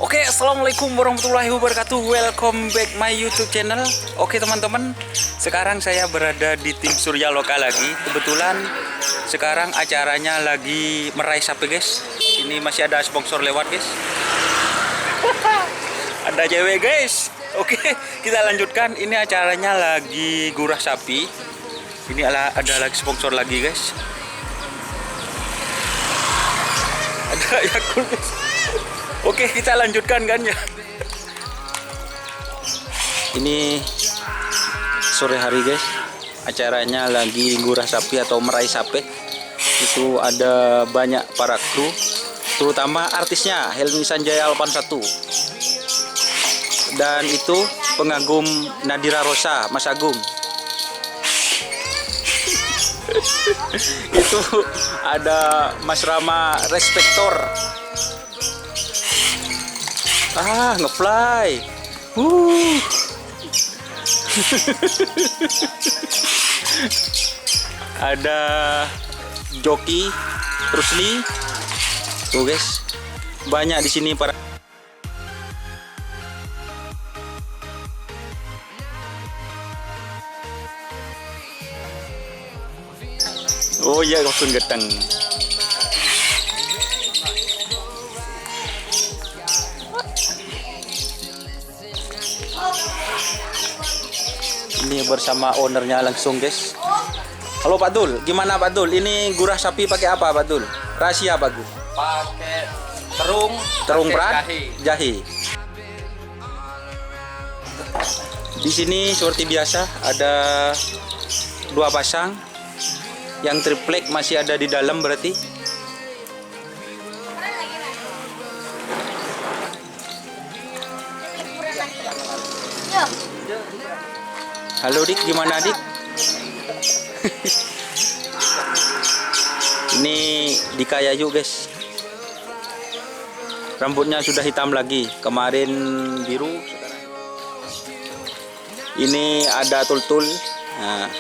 Oke, assalamualaikum warahmatullahi wabarakatuh. Welcome back my YouTube channel. Oke teman-teman, sekarang saya berada di tim Surya Loka lagi. Kebetulan sekarang acaranya lagi meraih sapi guys. Ini masih ada sponsor lewat guys. Ada cewek guys. Oke, kita lanjutkan. Ini acaranya lagi gurah sapi. Ini ada lagi sponsor lagi guys. Ada Yakult guys. Oke, kita lanjutkan kan ya. Ini sore hari guys. Acaranya lagi gurah sapi atau meraih sapi. Itu ada banyak para kru, terutama artisnya Helmi Sanjaya 81. Dan itu pengagum Nadira Rosa, Mas Agung. Itu ada Mas Rama Respektor. Ngefly. Ada joki Rusli. Tuh guys, banyak di sini para. Oh iya, kosun geteng. Ini bersama ownernya langsung guys. Halo Pak Dul, gimana Pak Dul? Ini gurah sapi pakai apa Pak Dul? Rahasia Pak Dul? Pakai terung perat, jahe. Di sini seperti biasa ada dua pasang. Yang triplek masih ada di dalam berarti. Halo Dik, gimana Dik? Ini Dika Yayu guys. Rambutnya sudah hitam lagi. Kemarin biru. Ini ada Tultul. Nah,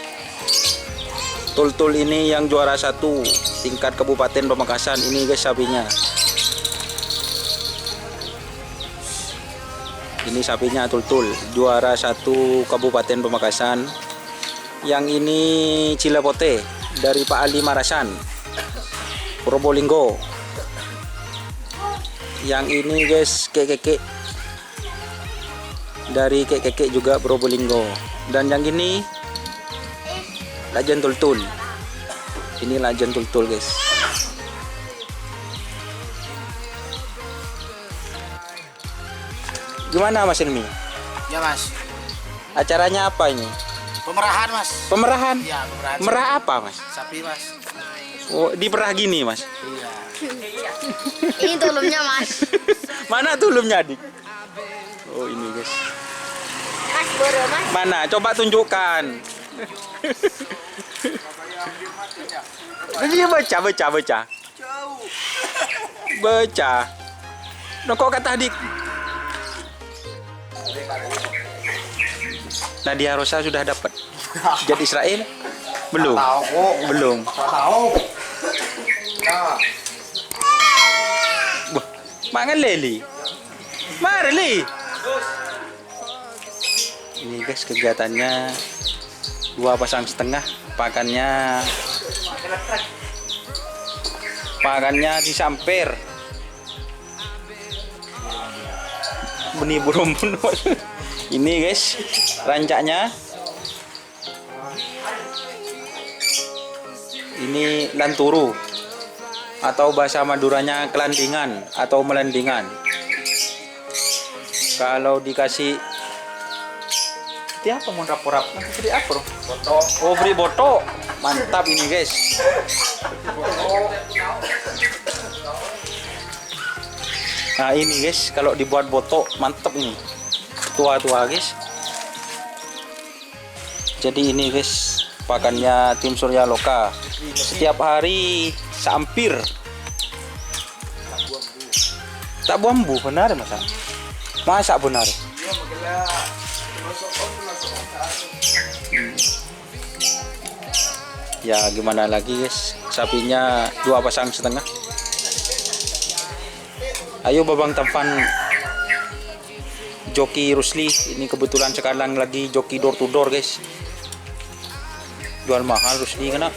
Tultul ini yang juara 1 tingkat Kabupaten Pamekasan. Ini guys sapinya. Ini sapinya Tultul, juara 1 Kabupaten Pamekasan. Yang ini Cilepote dari Pak Ali Marasan, Probolinggo. Yang ini guys kekeke dari kekeke juga Probolinggo. Dan yang ini Lajen Tultul. Ini Lajen Tultul guys. Gimana Mas Ilmi? Ya Mas. Acaranya apa ini? Pemerahan Mas. Pemerahan? Iya, pemerahan. Merah apa Mas? Sapi Mas. Oh, diperah gini Mas? Iya. Ini tulumnya Mas. Mana tulumnya Dik? Oh ini guys. Mas boro Mas. Mana? Coba tunjukkan. Ini baca. Baca. Nah, kok kata Dik? Nadia Rosa sudah dapat jet Israel? Belum. Belum. Wah, mangan leli. Mari li. Ini guys kegiatannya 2,5 pasang. Pakannya disamper. Benih burung. Ini guys rancaknya. Ini lanturu atau bahasa Maduranya kelandingan atau melendingan. Kalau dikasih apa mau rapor beri apa bro? Boto. Oh beri boto. Mantap ini guys. Nah ini guys kalau dibuat boto mantap ini. Tua-tua guys. Jadi ini guys pakannya tim Surya Loka. Setiap hari sampir. Tak bambu benar masa? Masa benar? Ya gimana lagi guys, sapinya 2,5 pasang. Ayo Babang Tampan joki Rusli. Ini kebetulan sekarang lagi joki door to door guys. Jual mahal Rusli kena.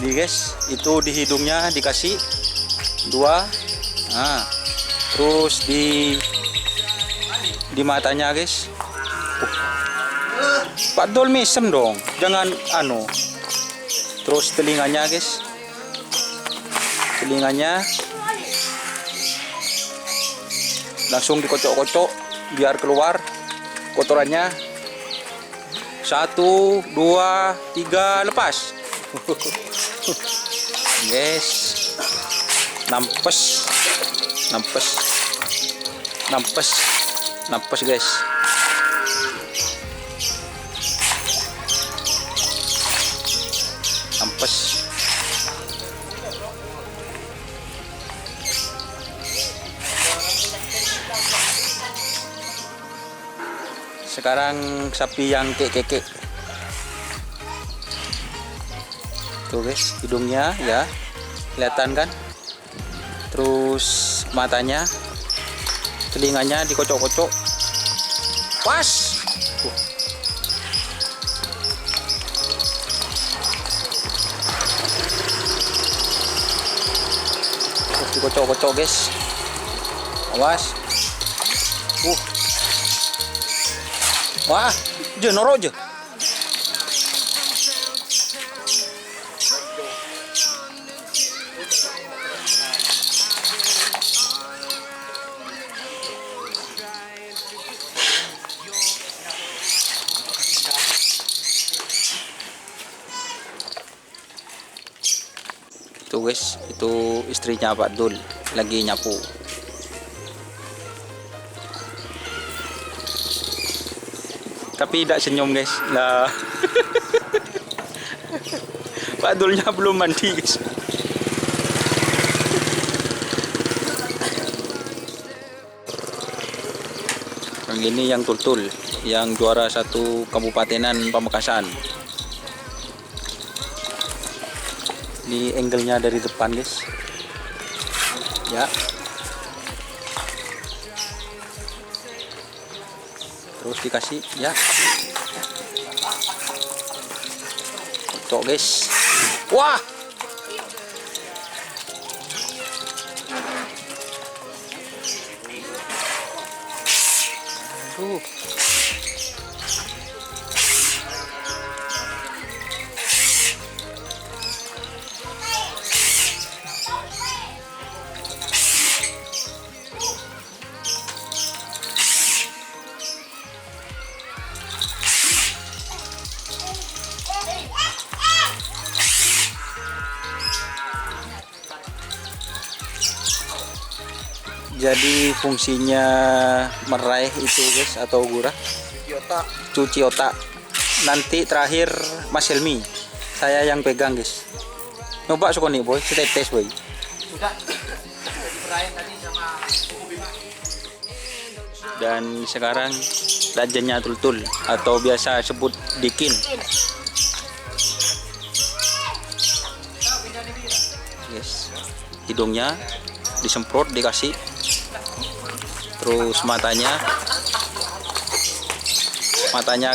Ini guys, itu di hidungnya dikasih 2. Nah, terus di matanya guys. Pak Dol mesem dong, jangan anu. Terus telinganya guys, telinganya langsung dikocok-kocok biar keluar kotorannya. 1, 2, 3, lepas. Yes, nampes guys. Nampes. Sekarang sapi yang kek-kek. Tuh guys, hidungnya ya, kelihatan kan? Terus matanya, telinganya dikocok-kocok. Pas. Terus dikocok-kocok guys. Awas. Wah, je norok je. Itu guys, itu istrinya Pak Dul lagi nyapu. Tapi tidak senyum guys lah. Pak Dulnya belum mandi guys. Yang ini yang Tultul, yang juara 1 Kabupatenan Pamekasan. Ini angle-nya dari depan guys. Ya. Terus dikasih ya. Cok guys. Wah. Jadi fungsinya meraih itu guys atau gurah, cuci otak. Nanti terakhir Mas Helmi, saya yang pegang guys. Nyoba suka nih boy, setetes boy. Sudah. Berain tadi sama Buku Bima. Dan sekarang dajennya Tultul atau biasa sebut Dikin. Yes, hidungnya disemprot, dikasih. Terus matanya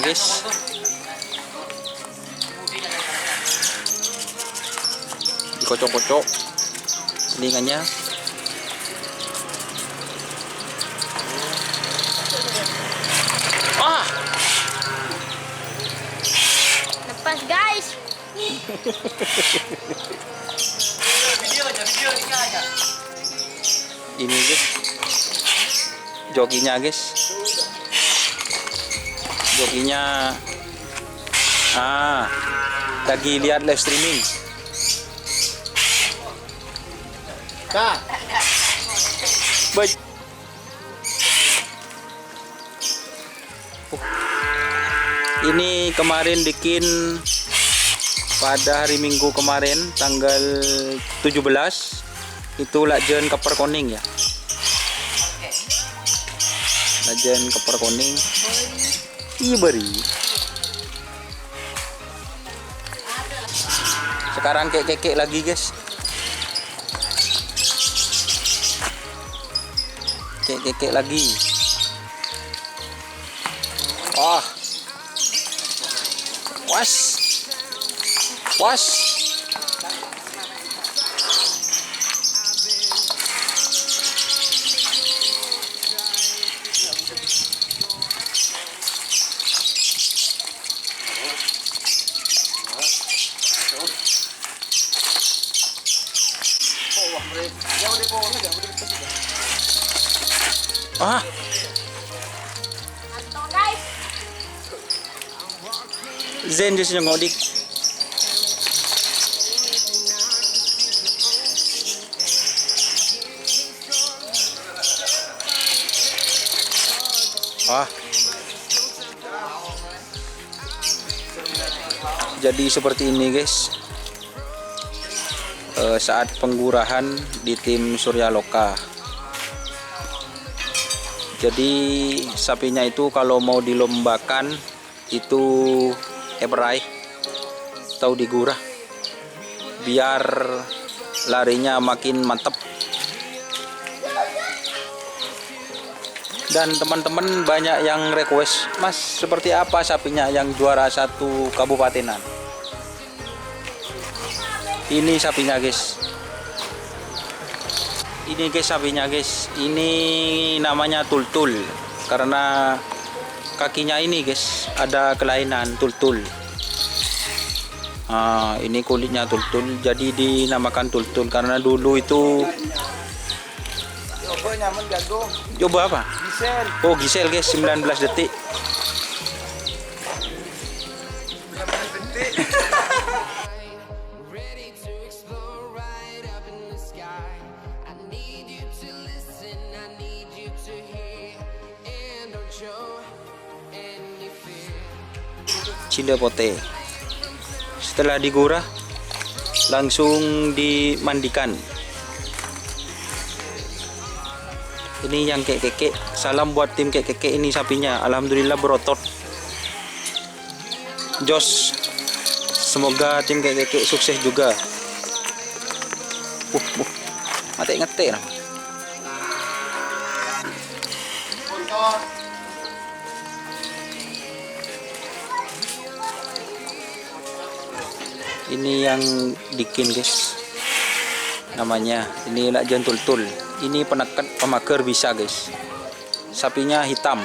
guys, dikocok-kocok telinganya. Lepas guys. Video aja. Ini guys, joginya guys, joginya lagi lihat live streaming. Kak. Baik. Ini kemarin Dikin pada hari Minggu kemarin tanggal 17 itu lajen keper koning ya. Lajen keper koning. Iya beri. Sekarang kek-kek lagi guys. kekek lagi. Wah. Was. Was. Ah, Ito guys. Zen just yung ngodik. Ah. Jadi seperti ini guys. Saat penggurahan di tim Surya Loka. Jadi sapinya itu kalau mau dilombakan itu eberai atau digurah biar larinya makin mantap. Dan teman-teman banyak yang request, Mas seperti apa sapinya yang juara 1 kabupatenan. Ini sapinya guys. Ini guys sapinya guys. Ini namanya tultul karena kakinya ini guys ada kelainan tultul. Nah, ini kulitnya tultul jadi dinamakan tultul karena dulu itu Coba nyaman jagung. coba apa? Gisel. Oh gisel guys 19 detik. Cilepote. Setelah digurah langsung dimandikan. Ini yang kek-kek. Salam buat tim kek-kek ini sapinya. Alhamdulillah berotot. Jos. Semoga tim kek-kek sukses juga. Mati ngetik nah. Ini yang dikin guys namanya, ini lakjan tultul. Ini penekan pemager bisa guys. Sapinya hitam.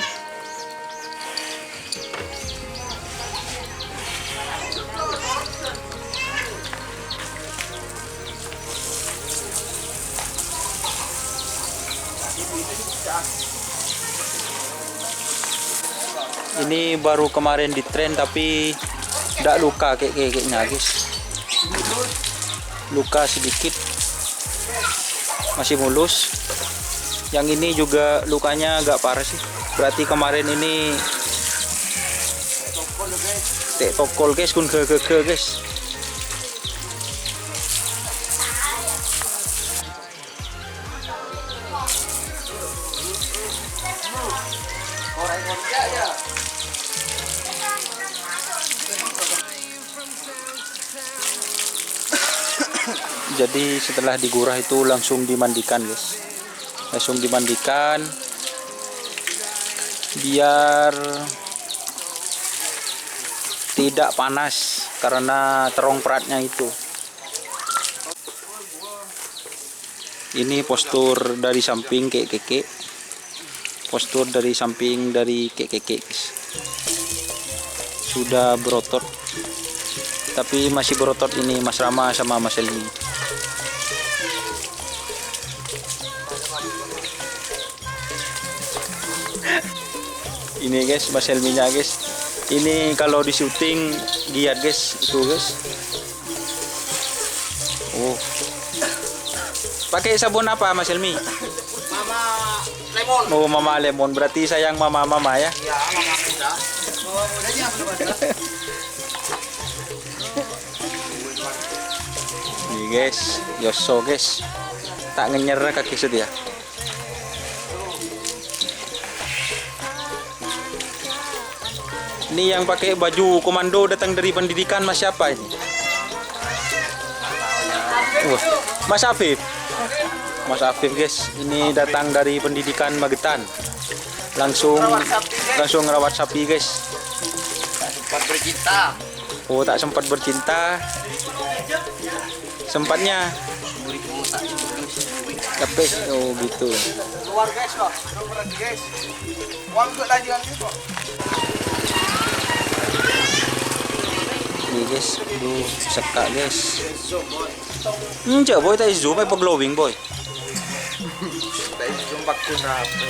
Ini baru kemarin di tren tapi tidak luka kekeknya guys. Luka sedikit, masih mulus. Yang ini juga lukanya agak parah sih. Berarti kemarin ini tek tokol guys, kun ke guys. Jadi setelah digurah itu langsung dimandikan guys, langsung dimandikan biar tidak panas karena terong peratnya itu. Ini postur dari samping kek-kek, postur dari samping dari kek-kek guys. Sudah berotot, tapi masih berotot ini Mas Rama sama Mas Elmi. Ini guys Mas Elminya guys. Ini kalau di syuting giat guys, itu guys. Oh. Pakai sabun apa Mas Elmi? Mama lemon. Oh Mama Lemon, berarti sayang mama ya. Ya, mama muda. Mama mudanya belum ada. Nih guys, Yoso guys. Tak ngenyer kaki setia. Ini yang pakai baju komando datang dari pendidikan Mas siapa ini? Wah, Mas Afif. Mas Afif guys, ini datang dari pendidikan Magetan. Langsung ngerawat sapi guys. Sempat bercinta. Oh, tak sempat bercinta. Sempatnya capek. Oh gitu. Keluar guys kok. Keluar lagi guys. Uang untuk lanjutan kok. Ini guys, sekak guys. Boy, tak zoom apa glowing boy. Tak zoom pakai apa?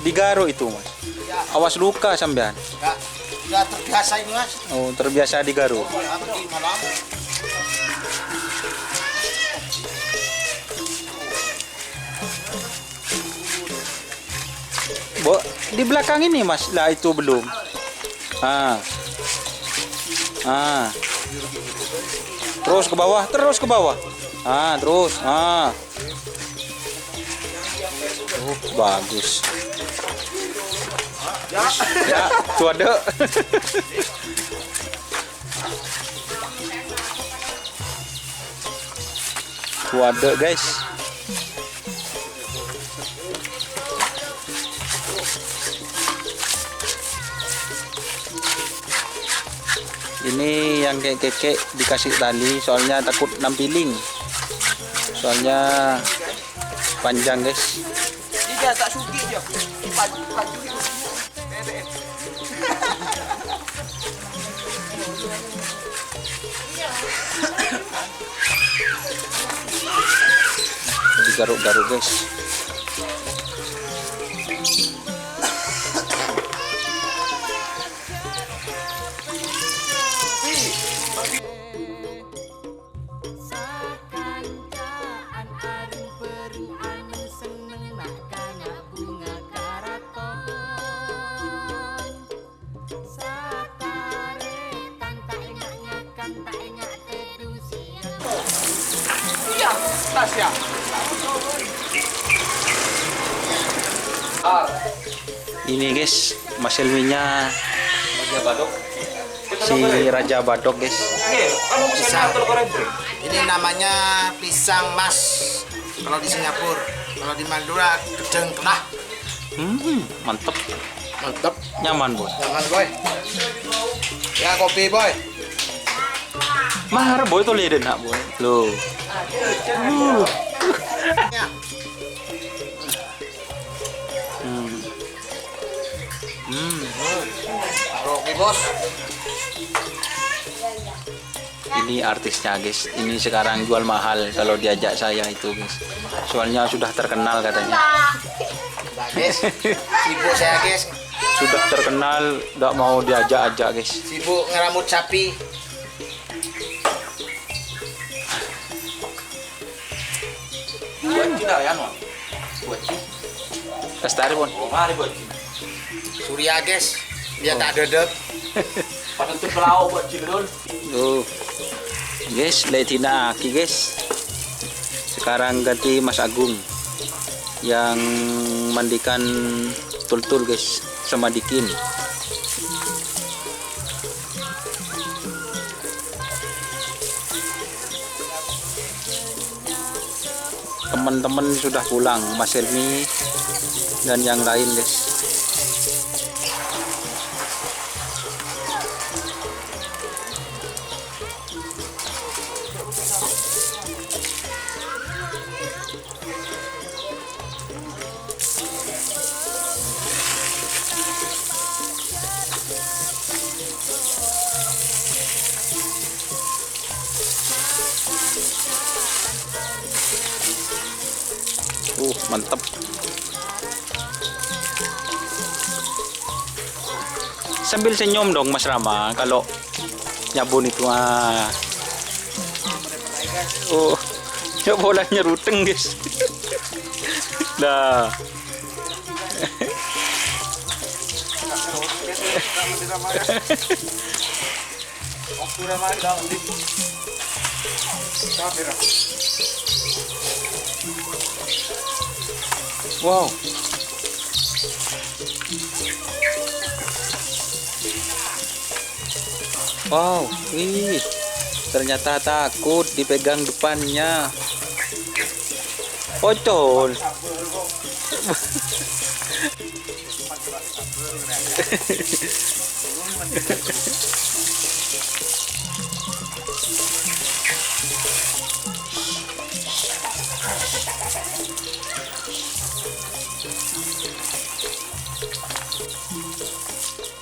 Digaro itu mas. Awas luka sampean. Enggak terbiasa ini mas. Oh, terbiasa digaro. Malam. Bo, di belakang ini mas, lah itu belum. Terus ke bawah, terus ke bawah. Terus. Bagus. Ya, tuh ada. Tuh ada guys. Ini yang kayak keke dikasih tali, soalnya takut nampiling. Soalnya panjang guys. Dia tak suki dia. Paju. Digaruk-garuk guys. Tasya. Ini guys, Mas Helminya si Raja Badok guys. Ini namanya pisang mas. Kalau di Singapura, kalau di Madura gedeng kenah. Mantep, Mantap. nyaman boy. Jangan boy. Ya kopi boy. Mahar boy tuh lihat nak boy. Loh. Ya. Kopi bos. Ini artisnya guys. Ini sekarang jual mahal kalau diajak saya itu guys. Soalnya sudah terkenal katanya. Nah, guys. Sibuk saya guys. Sudah terkenal, nggak mau diajak-ajak guys. Sibuk ngeramut sapi. Buat tidak ya non. Buat Lestari pun. mari buat Surya guys. Dia tak dedek. Pada tuh pelau buat cilun. Tuh. Guys, Letina Aki guys. Sekarang ganti Mas Agung yang mandikan tul-tul guys sama Dikin. Teman-teman sudah pulang, Mas Helmi dan yang lain guys. Mantap. Sambil senyum dong Mas Rama kalau nyabun itu Oh, ya bolanya ruteng guys. Dah. Wow. Wow, wih, ternyata takut dipegang depannya. Pocol.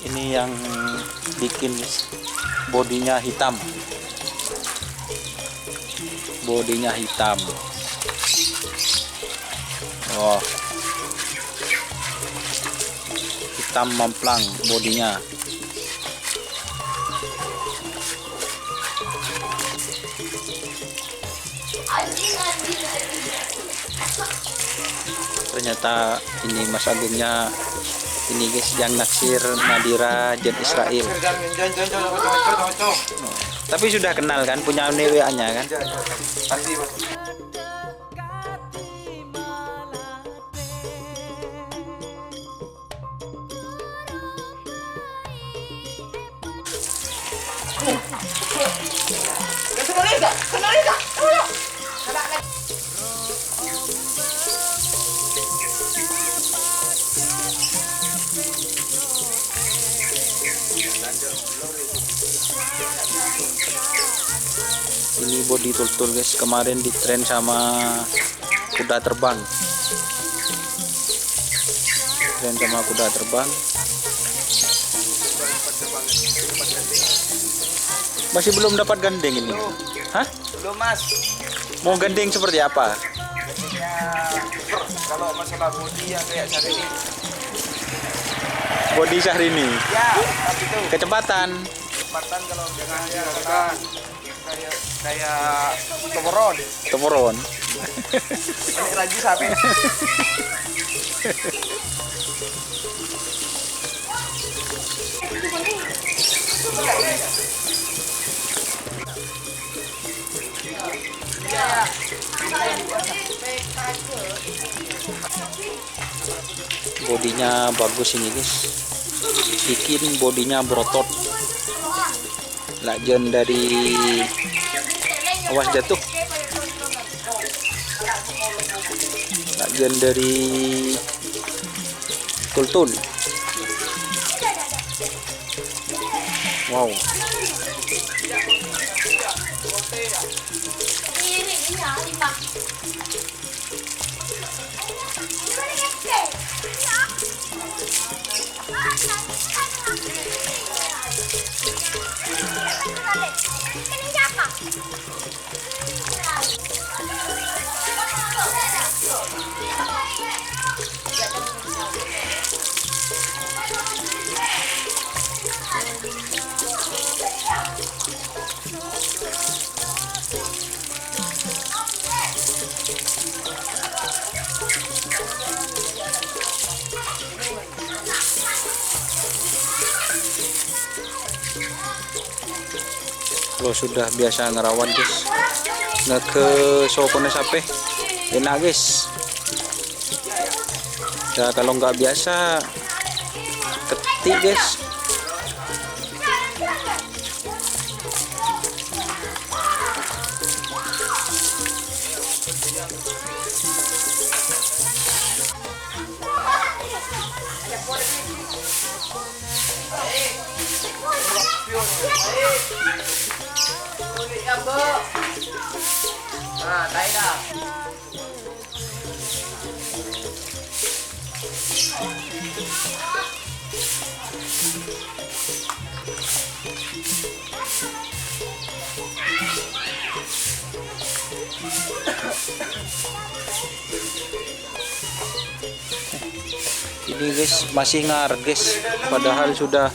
Ini yang bikin bodinya hitam. Bodinya hitam. Oh. Hitam memplang bodinya. Ternyata ini Mas Agungnya ini guys yang naksir Nadira Jen Israel. Tapi sudah kenal kan, punya WA-nya kan? Pasti. Ini body tultul guys, kemarin di tren sama kuda terbang. Tren sama kuda terbang. Masih belum dapat gandeng ini. Hah? Belum Mas. Mau gandeng seperti apa? Kalau masalah bodi yang kayak saat ini. Body Syahrini. Ya, tapi itu Kecepatan. kecepatan kalau dengan dilakukan kayak tomoron. Tomoron. Ini lagi sapi. Bodinya bagus ini guys, bikin bodinya berotot. Lajen dari awas jatuh. Lajen dari tultul. Wow. Kalau sudah biasa ngerawan guys, nggak ke sokone sape enak guys. Ya kalau nggak biasa ketik guys. Nah, tayo dah. Ini guys masih ngar guys, padahal sudah